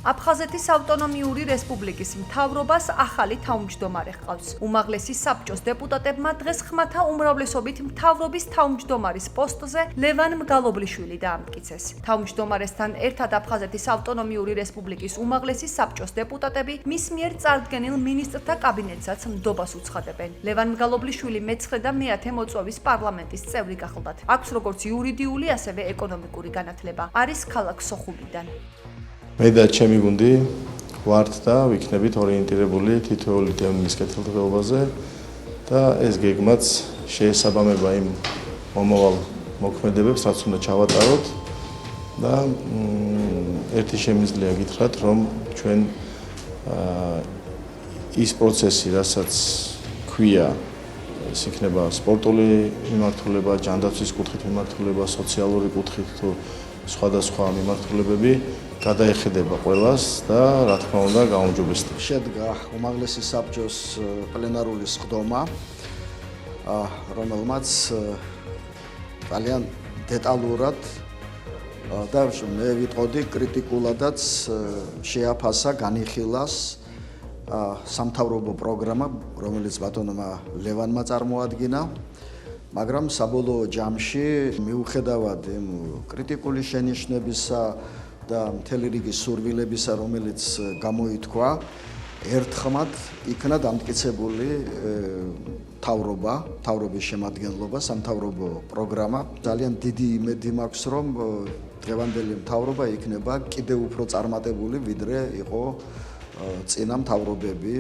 აფხაზეთის ავტონომიური რესპუბლიკის მთავრობას ახალი თავმჯდომარე ჰყავს. უმაღლესი საბჭოს დეპუტატებმა დღეს ხმათა უმრავლესობით მთავრობის თავმჯდომარის პოსტზე ლევან მგალობლიშვილი დაამტკიცეს. თავმჯდომარესთან ერთად აფხაზეთის ავტონომიური რესპუბლიკის უმაღლესი საბჭოს დეპუტატები მის მიერ წარდგენილ მინისტრთა კაბინეტსაც ნდობას უცხადებენ. ლევან მგალობლიშვილი მე-9 და მე-10 მოწვევის პარლამენტის წევრი გახლდათ. აქვს როგორც იურიდიული, ასევე ეკონომიკური განათლება. არის ქალაქ სოხუმიდან. მე და ჩემი გუნდი ვართ და ვიქნებით ორიენტირებული თითოეული თემის კეთილდღეობაზე და ეს გეგმაც შეესაბამება იმ მომავალ მოქმედებებს, რაც უნდა ჩავატაროთ და ერთი შემიძლია გითხრათ, რომ ჩვენ ის პროცესი, რასაც ქვია, ეს იქნება სპორტული მიმართულება, ჯანდაცვის კუთხით მიმართულება, სოციალური კუთხით თუ სხვადასხვა მიმართულებები გადაეხედება ყველას და რა თქმა უნდა გაუმჯობესდება. შედგა უმაღლესი საბჭოს პლენარული სხდომა, რომელმაც ძალიან დეტალურად და მე ვიტყოდი კრიტიკულადაც შეაფასა, განიხილას სამთავრობო პროგრამა, რომელიც ბატონმა ლევანმა წარმოადგინა. მაგრამ საბოლოო ჯამში მიუხედავად იმ კრიტიკული შენიშვნებისა და მთელი რიგი სურვილებისა, რომელიც გამოითქვა, ერთხმად იქნა დამტკიცებული თავრობის შემადგენლობა, სამთავრობო პროგრამა. ძალიან დიდი იმედი მაქვს, რომ დღევანდელი მთავრობა იქნება კიდევ უფრო წარმატებული, ვიდრე იყო წინა მთავრობები.